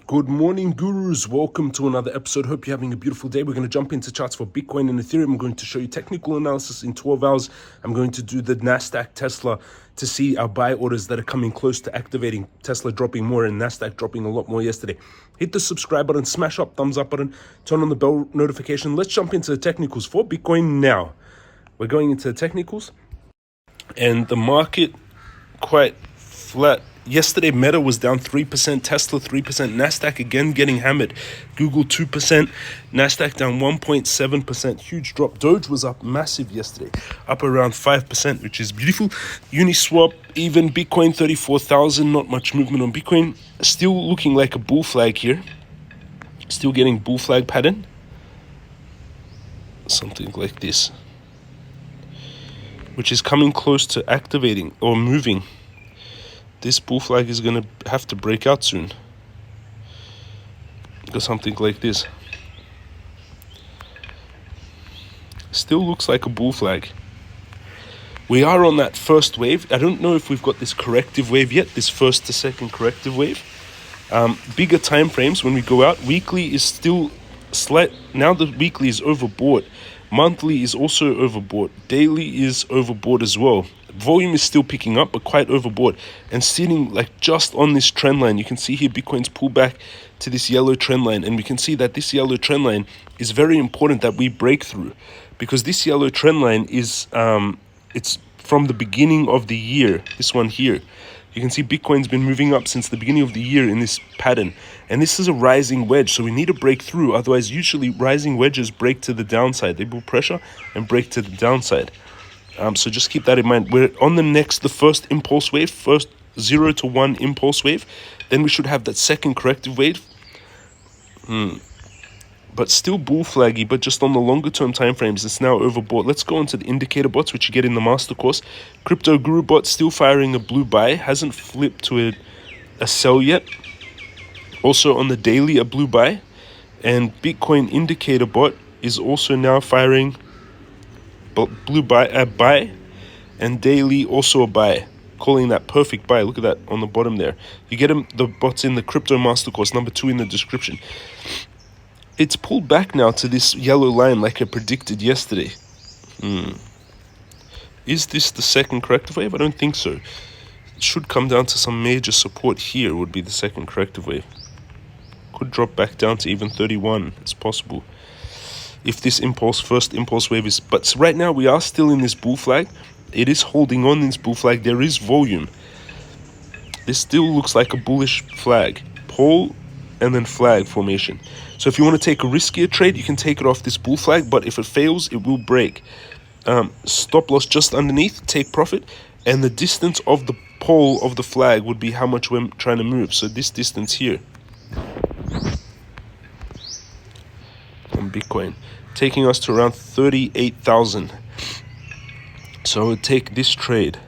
Good morning, gurus. Welcome to another episode. Hope you're having a beautiful day. We're going to jump into charts for Bitcoin and Ethereum. I'm going to show you technical analysis in 12 hours. I'm going to do the Nasdaq Tesla to see our buy orders that are coming close to activating. Tesla dropping more and Nasdaq dropping a lot more yesterday. Hit the subscribe button, smash up, thumbs up button, turn on the bell notification. Let's jump into the technicals for Bitcoin now. We're going into the technicals and the market quite flat. Yesterday, Meta was down 3%, Tesla 3%, Nasdaq again getting hammered, Google 2%, Nasdaq down 1.7%, huge drop. Doge was up massive yesterday, up around 5%, which is beautiful. Uniswap, even Bitcoin 34,000, not much movement on Bitcoin. Still looking like a bull flag here. Still getting bull flag pattern. Something like this, which is coming close to activating or moving. This bull flag is going to have to break out soon. Or something like this. Still looks like a bull flag. We are on that first wave. I don't know if we've got this corrective wave yet, this first to second corrective wave. Bigger time frames when we go out. Weekly is still slight. Now the weekly is overbought. Monthly is also overbought. Daily is overbought as well. Volume is still picking up, but quite overbought and sitting like just on this trend line. You can see here Bitcoin's pulled back to this yellow trend line, and we can see that this yellow trend line is very important that we break through, because this yellow trend line is it's from the beginning of the year. This one here, you can see Bitcoin's been moving up since the beginning of the year in this pattern, and this is a rising wedge, so we need to break through. Otherwise, usually rising wedges break to the downside. They build pressure and break to the downside. So just keep that in mind. We're on the first impulse wave, first 0 to 1 impulse wave. Then we should have that second corrective wave. But still bull flaggy, but just on the longer term time frames, it's now overbought. Let's go on to the indicator bots, which you get in the master course. Crypto Guru bot still firing a blue buy, hasn't flipped to a sell yet. Also on the daily, a blue buy. And Bitcoin indicator bot is also now firing blue buy, a buy, and daily also a buy, calling that perfect buy. Look at that on the bottom there. You get the bots in the crypto master course, number 2 in the description. It's pulled back now to this yellow line like I predicted yesterday. Is this the second corrective wave? I don't think so. It should come down to some major support here, would be the second corrective wave. Could drop back down to even 31. It's possible if this first impulse wave is, but right now we are still in this bull flag. It is holding on in this bull flag. There is volume. This still looks like a bullish flag, pole and then flag formation. So if you want to take a riskier trade, you can take it off this bull flag, but if it fails, it will break. Stop loss just underneath, take profit, and the distance of the pole of the flag would be how much we're trying to move. So this distance here on Bitcoin, taking us to around 38,000. So I would take this trade.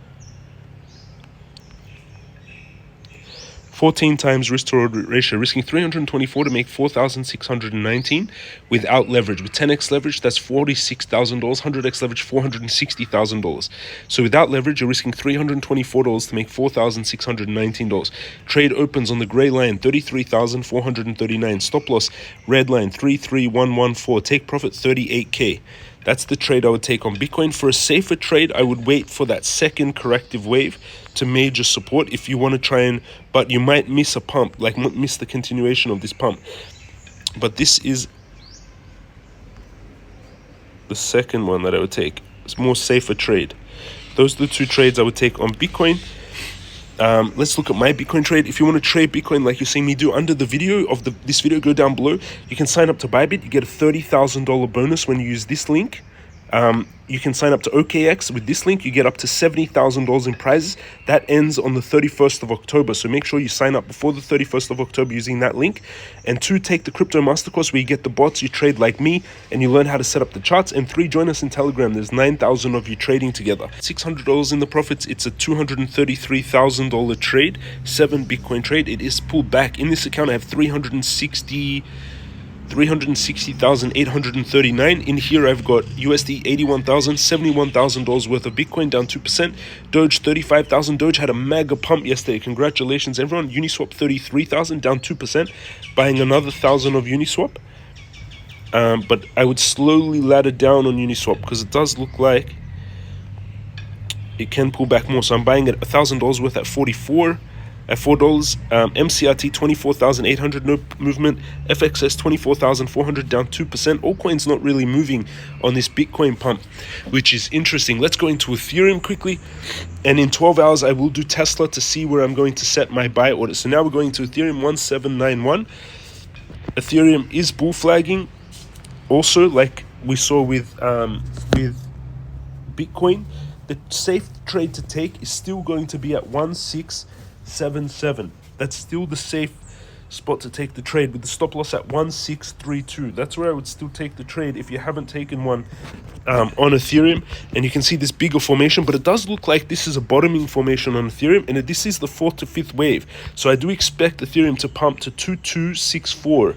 14 times risk to reward ratio, risking 324 to make 4,619 without leverage. With 10x leverage, that's $46,000. 100x leverage, $460,000. So without leverage, you're risking $324 to make $4,619. Trade opens on the gray line, 33,439. Stop loss, red line, 33,114. Take profit, 38K. That's the trade I would take on Bitcoin. For a safer trade, I would wait for that second corrective wave to major support if you want to try but you might miss a pump, like miss the continuation of this pump. But this is the second one that I would take. It's more safer trade. Those are the two trades I would take on Bitcoin. Let's look at my Bitcoin trade. If you want to trade Bitcoin like you're seeing me do under the video of this video, go down below. You can sign up to Bybit. You get a $30,000 bonus when you use this link. You can sign up to OKX with this link. You get up to $70,000 in prizes. That ends on the 31st of October. So make sure you sign up before the 31st of October using that link. And 2, take the crypto mastercourse where you get the bots, you trade like me, and you learn how to set up the charts. And 3, join us in Telegram. There's 9,000 of you trading together. $600 in the profits. It's a $233,000 trade, 7 Bitcoin trade. It is pulled back. In this account, I have 360 360,839. In here I've got USD 81,000, $71,000 worth of Bitcoin, down 2%. Doge 35,000. Doge had a mega pump yesterday. Congratulations everyone. Uniswap 33,000, down 2%. Buying another 1,000 of Uniswap. But I would slowly ladder down on Uniswap because it does look like it can pull back more. So I'm buying it $1,000 worth at 44. At $4, MCRT 24,800, no movement. FXS 24,400, down 2%. All coins not really moving on this Bitcoin pump, which is interesting. Let's go into Ethereum quickly, and in 12 hours I will do Tesla to see where I'm going to set my buy order. So now we're going to Ethereum 1791. Ethereum is bull flagging, also like we saw with Bitcoin. The safe trade to take is still going to be at 1677. That's still the safe spot to take the trade, with the stop loss at 1632. That's where I would still take the trade if you haven't taken one on Ethereum. And you can see this bigger formation, but it does look like this is a bottoming formation on Ethereum, and this is the 4th to 5th wave. So I do expect Ethereum to pump to 2264.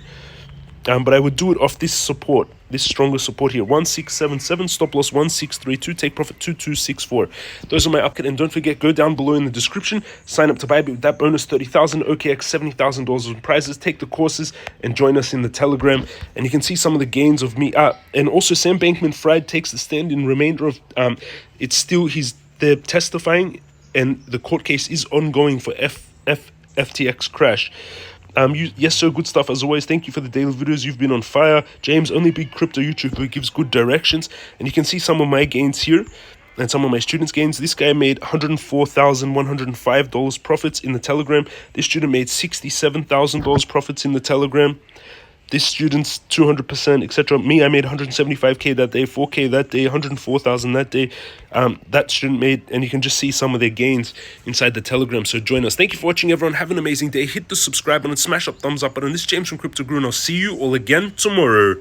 But I would do it off this support, this stronger support here, 1677, stop loss 1632, take profit 2264. Those are my update, and don't forget, go down below in the description, sign up to Bybit with that bonus, 30,000, OKX, $70,000 in prizes, take the courses, and join us in the Telegram. And you can see some of the gains of me. And also Sam Bankman-Fried takes the stand in remainder of, they're testifying, and the court case is ongoing for FTX crash. Yes sir, good stuff as always. Thank you for the daily videos. You've been on fire. James, only big crypto YouTuber who gives good directions. And you can see some of my gains here and some of my students' gains. This guy made $104,105 profits in the Telegram. This student made $67,000 profits in the Telegram. This student's 200%, etc. Me, I made 175K that day, 4K that day, 104,000 that day. That student made, and you can just see some of their gains inside the Telegram. So join us. Thank you for watching, everyone. Have an amazing day. Hit the subscribe button, smash up thumbs up button. This is James from Crypto Guru, and I'll see you all again tomorrow.